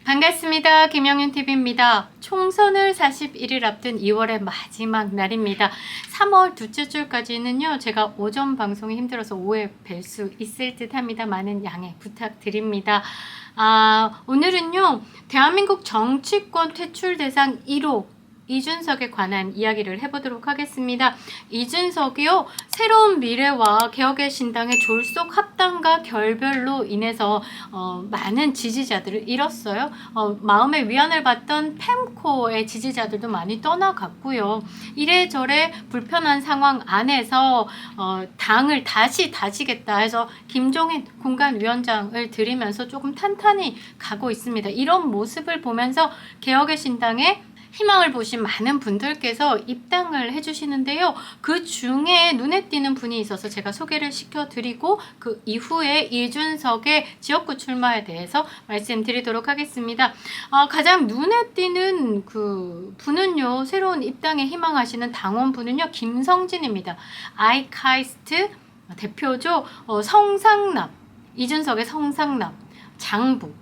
반갑습니다. 김영윤TV입니다. 총선을 41일 앞둔 2월의 마지막 날입니다. 3월 둘째 주까지는요, 제가 오전 방송이 힘들어서 오해 뵐 수 있을 듯 합니다. 많은 양해 부탁드립니다. 오늘은요, 대한민국 정치권 퇴출 대상 1호 이준석에 관한 이야기를 해보도록 하겠습니다. 이준석이요, 새로운 미래와 개혁의 신당의 졸속 합당과 결별로 인해서 많은 지지자들을 잃었어요. 마음의 위안을 받던 펜코의 지지자들도 많이 떠나갔고요. 이래저래 불편한 상황 안에서 당을 다시 다지겠다 해서 김종인 공관위원장을 들이면서 조금 탄탄히 가고 있습니다. 이런 모습을 보면서 개혁의 신당에 희망을 보신 많은 분들께서 입당을 해주시는데요. 그 중에 눈에 띄는 분이 있어서 제가 소개를 시켜드리고 그 이후에 이준석의 지역구 출마에 대해서 말씀드리도록 하겠습니다. 가장 눈에 띄는 그 분은요, 새로운 입당에 희망하시는 당원분은요, 김성진입니다. 아이카이스트 대표죠. 성상납, 이준석의 성상납, 장부,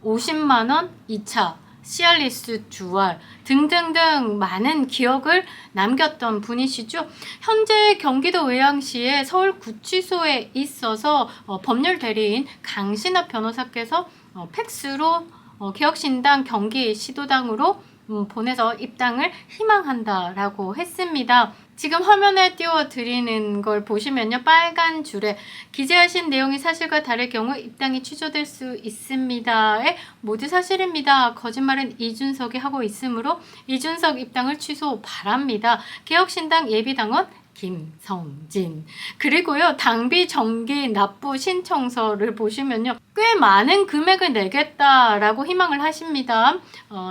50만원 2차, 시알리스 주알 등등등 많은 기억을 남겼던 분이시죠. 현재 경기도 의왕시의 서울구치소에 있어서 법률 대리인 강신업 변호사께서 팩스로 개혁신당 경기시도당으로 보내서 입당을 희망한다라고 했습니다. 지금 화면에 띄워드리는 걸 보시면요, 빨간 줄에 기재하신 내용이 사실과 다를 경우 입당이 취소될 수 있습니다에 모두 사실입니다. 거짓말은 이준석이 하고 있으므로 이준석 입당을 취소 바랍니다. 개혁신당 예비당원 김성진. 그리고요, 당비 정기 납부 신청서를 보시면요, 꽤 많은 금액을 내겠다라고 희망을 하십니다.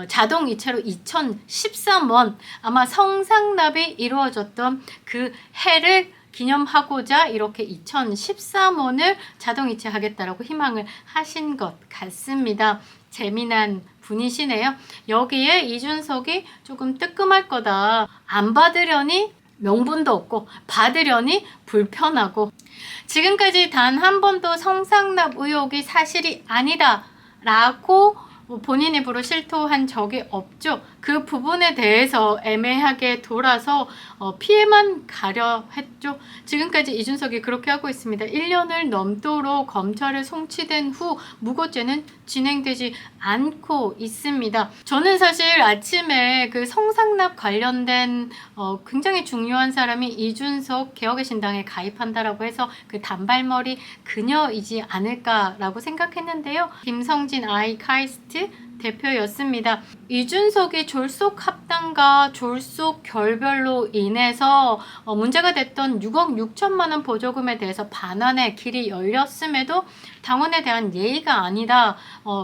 자동 이체로 2013원, 아마 성상납이 이루어졌던 그 해를 기념하고자 이렇게 2013원을 자동 이체하겠다라고 희망을 하신 것 같습니다. 재미난 분이시네요. 여기에 이준석이 조금 뜨끔할 거다. 안 받으려니 명분도 없고 받으려니 불편하고, 지금까지 단 한 번도 성상납 의혹이 사실이 아니다 라고 본인 입으로 실토한 적이 없죠. 그 부분에 대해서 애매하게 돌아서 피해만 가려 했죠. 지금까지 이준석이 그렇게 하고 있습니다. 1년을 넘도록 검찰에 송치된 후 무고죄는 진행되지 않고 있습니다. 저는 사실 아침에 그 성상납 관련된 굉장히 중요한 사람이 이준석 개혁의 신당에 가입한다라고 해서 그 단발머리 그녀이지 않을까라고 생각했는데요. 김성진 아이카이스트 대표였습니다. 이준석이 졸속 합당과 졸속 결별로 인해서 문제가 됐던 6억 6천만 원 보조금에 대해서 반환의 길이 열렸음에도 당원에 대한 예의가 아니다.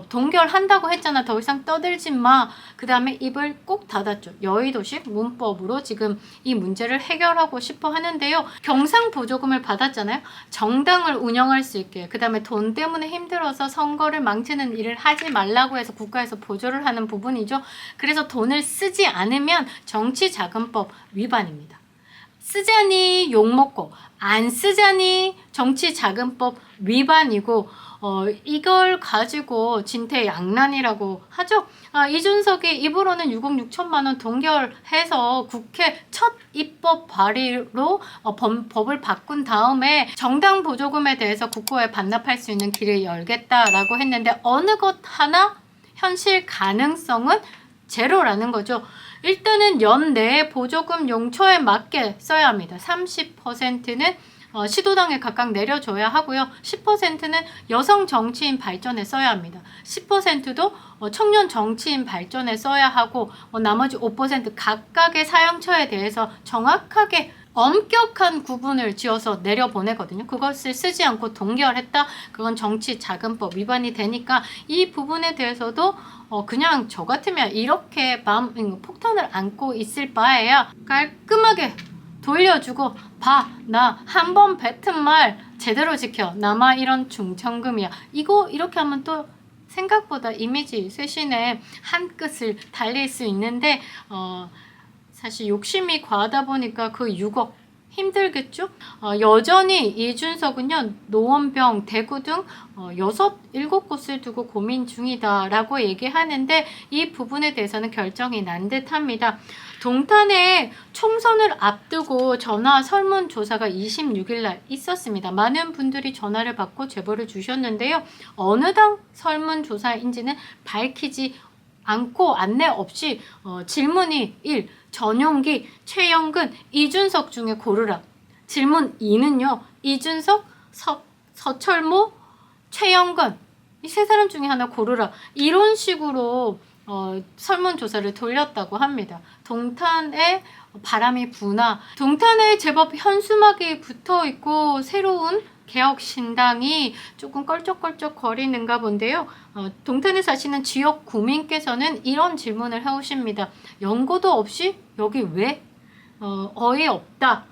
동결한다고 했잖아. 더 이상 떠들지 마. 그 다음에 입을 꼭 닫았죠. 여의도식 문법으로 지금 이 문제를 해결하고 싶어 하는데요. 경상 보조금을 받았잖아요. 정당을 운영할 수 있게. 그 다음에 돈 때문에 힘들어서 선거를 망치는 일을 하지 말라고 해서 국가에서 보조를 하는 부분이죠. 그래서 돈을 쓰지 않으면 정치자금법 위반입니다. 쓰자니 욕먹고 안 쓰자니 정치자금법 위반이고, 이걸 가지고 진퇴양난이라고 하죠. 이준석이 입으로는 6억 6천만 원 동결해서 국회 첫 입법 발의로 법을 바꾼 다음에 정당 보조금에 대해서 국고에 반납할 수 있는 길을 열겠다라고 했는데 어느 것 하나 현실 가능성은 제로라는 거죠. 일단은 연내에 보조금 용처에 맞게 써야 합니다. 30%는 시도당에 각각 내려줘야 하고요. 10%는 여성 정치인 발전에 써야 합니다. 10%도 청년 정치인 발전에 써야 하고, 나머지 5% 각각의 사용처에 대해서 정확하게 엄격한 구분을 지어서 내려보내거든요. 그것을 쓰지 않고 동결했다? 그건 정치자금법 위반이 되니까 이 부분에 대해서도 그냥 저 같으면 이렇게 폭탄을 안고 있을 바에야 깔끔하게 돌려주고, 봐, 나 한 번 뱉은 말 제대로 지켜. 나만 이런 중천금이야. 이거 이렇게 하면 또 생각보다 이미지 쇄신에 한 끗을 달릴 수 있는데, 사실 욕심이 과하다 보니까 그 6억 힘들겠죠? 여전히 이준석은요, 노원병, 대구 등 6, 7곳을 두고 고민 중이다 라고 얘기하는데 이 부분에 대해서는 결정이 난 듯합니다. 동탄에 총선을 앞두고 전화 설문조사가 26일 날 있었습니다. 많은 분들이 전화를 받고 제보를 주셨는데요. 어느 당 설문조사인지는 밝히지 않고 안내 없이 질문이 1. 전용기, 최영근, 이준석 중에 고르라. 질문 2는요. 이준석, 서철모, 최영근 이 세 사람 중에 하나 고르라. 이런 식으로 설문조사를 돌렸다고 합니다. 동탄에 바람이 부나 동탄에 제법 현수막이 붙어 있고 새로운 개혁신당이 조금 껄쩍껄쩍 거리는가 본데요. 동탄에 사시는 지역 구민께서는 이런 질문을 해오십니다. 연고도 없이 여기 왜? 어이없다.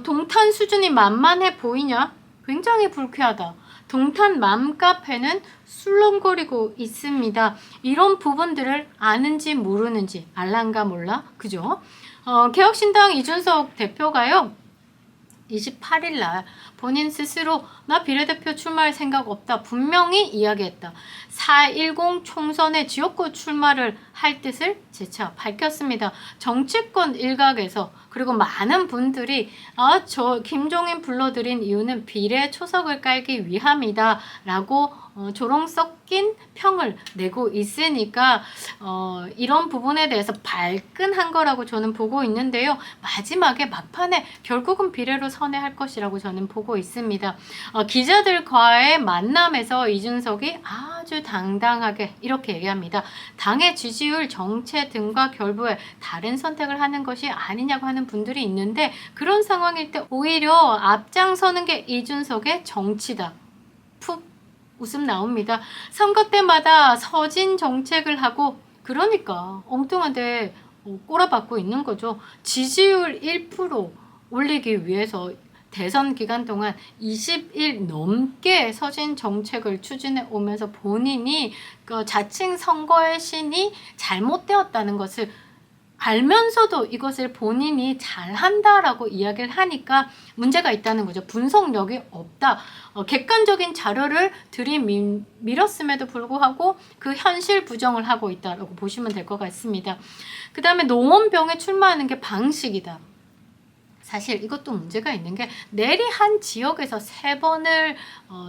동탄 수준이 만만해 보이냐? 굉장히 불쾌하다. 동탄 맘카페는 술렁거리고 있습니다. 이런 부분들을 아는지 모르는지 알란가 몰라? 그죠? 개혁신당 이준석 대표가요. 28일 날 본인 스스로 나 비례대표 출마할 생각 없다 분명히 이야기했다. 4.10 총선에 지역구 출마를 할 뜻을 재차 밝혔습니다. 정치권 일각에서 그리고 많은 분들이 저 김종인 불러들인 이유는 비례 초석을 깔기 위함이다 라고 조롱 섞인 평을 내고 있으니까 이런 부분에 대해서 발끈한 거라고 저는 보고 있는데요. 마지막에 막판에 결국은 비례로 선회할 것이라고 저는 보고 있습니다. 기자들과의 만남에서 이준석이 아주 당당하게 이렇게 얘기합니다. 당의 지지율, 정체 등과 결부해 다른 선택을 하는 것이 아니냐고 하는 분들이 있는데 그런 상황일 때 오히려 앞장서는 게 이준석의 정치다. 푹 웃음 나옵니다. 선거 때마다 서진 정책을 하고 그러니까 엉뚱한데 꼬라박고 있는 거죠. 지지율 1% 올리기 위해서 대선 기간 동안 20일 넘게 서진 정책을 추진해 오면서 본인이 그 자칭 선거의 신이 잘못되었다는 것을 알면서도 이것을 본인이 잘한다라고 이야기를 하니까 문제가 있다는 거죠. 분석력이 없다. 객관적인 자료를 들이밀었음에도 불구하고 그 현실 부정을 하고 있다라고 보시면 될 것 같습니다. 그 다음에 노원병에 출마하는 게 방식이다. 사실 이것도 문제가 있는 게 내리 한 지역에서 3번을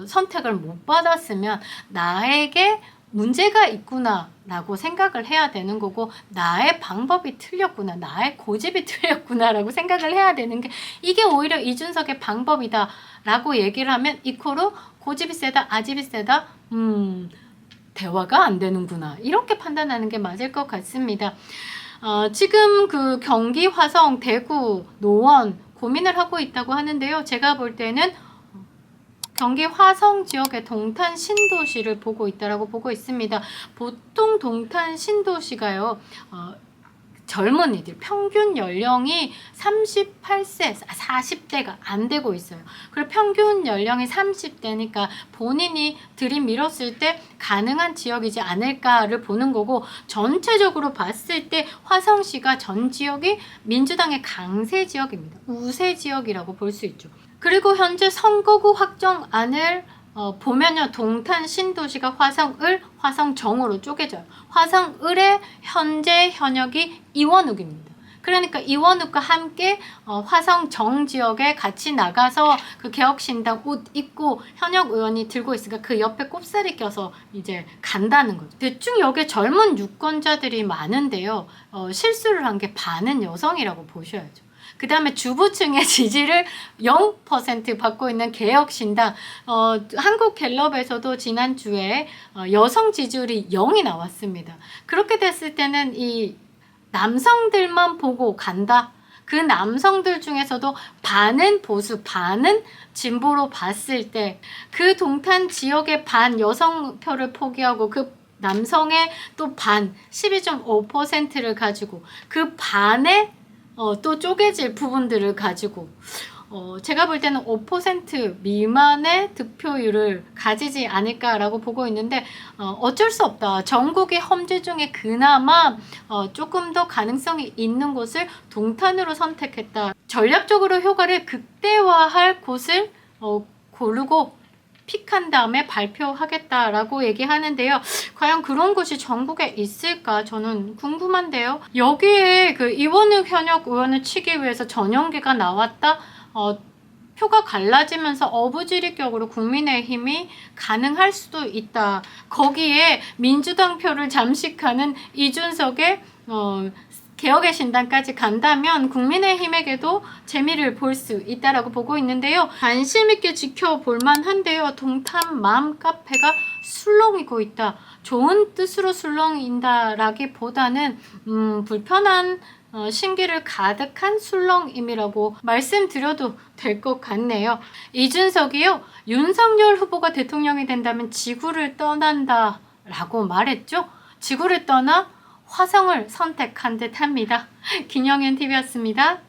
선택을 못 받았으면 나에게 문제가 있구나 라고 생각을 해야 되는 거고 나의 방법이 틀렸구나 나의 고집이 틀렸구나 라고 생각을 해야 되는 게 이게 오히려 이준석의 방법이다 라고 얘기를 하면 이코로 고집이 세다 아집이 세다 대화가 안 되는구나 이렇게 판단하는 게 맞을 것 같습니다. 지금 그 경기 화성 대구 노원 고민을 하고 있다고 하는데요. 제가 볼 때는 경기 화성 지역의 동탄 신도시를 보고 있다라고 보고 있습니다. 보통 동탄 신도시가요. 젊은이들 평균 연령이 38세, 40대가 안 되고 있어요. 그리고 평균 연령이 30대니까 본인이 들이밀었을 때 가능한 지역이지 않을까를 보는 거고 전체적으로 봤을 때 화성시가 전 지역이 민주당의 강세 지역입니다. 우세 지역이라고 볼 수 있죠. 그리고 현재 선거구 확정안을 보면요. 동탄 신도시가 화성을, 화성정으로 쪼개져요. 화성을의 현재 현역이 이원욱입니다. 그러니까 이원욱과 함께 화성정 지역에 같이 나가서 그 개혁신당 옷 입고 현역 의원이 들고 있으니까 그 옆에 꼽사리 껴서 이제 간다는 거죠. 대충 여기에 젊은 유권자들이 많은데요. 실수를 한 게 반은 여성이라고 보셔야죠. 그 다음에 주부층의 지지를 0% 받고 있는 개혁신당 한국갤럽에서도 지난주에 여성 지지율이 0이 나왔습니다. 그렇게 됐을 때는 이 남성들만 보고 간다. 그 남성들 중에서도 반은 보수, 반은 진보로 봤을 때 그 동탄 지역의 반 여성표를 포기하고 그 남성의 또 반 12.5%를 가지고 그 반의 또 쪼개질 부분들을 가지고 제가 볼 때는 5% 미만의 득표율을 가지지 않을까라고 보고 있는데 어쩔 수 없다. 전국의 험지 중에 그나마 조금 더 가능성이 있는 곳을 동탄으로 선택했다. 전략적으로 효과를 극대화할 곳을 고르고 픽한 다음에 발표하겠다라고 얘기하는데요. 과연 그런 곳이 전국에 있을까 저는 궁금한데요. 여기에 그 이원욱 현역 의원을 치기 위해서 전용기가 나왔다. 표가 갈라지면서 어부지리격으로 국민의힘이 가능할 수도 있다. 거기에 민주당 표를 잠식하는 이준석의 개혁의 신당까지 간다면 국민의힘에게도 재미를 볼 수 있다라고 보고 있는데요. 관심 있게 지켜볼 만한데요. 동탄 맘카페가 술렁이고 있다. 좋은 뜻으로 술렁인다라기보다는 불편한 신기를 가득한 술렁임이라고 말씀드려도 될 것 같네요. 이준석이요. 윤석열 후보가 대통령이 된다면 지구를 떠난다 라고 말했죠. 지구를 떠나 화성을 선택한 듯 합니다. 김영현 TV였습니다.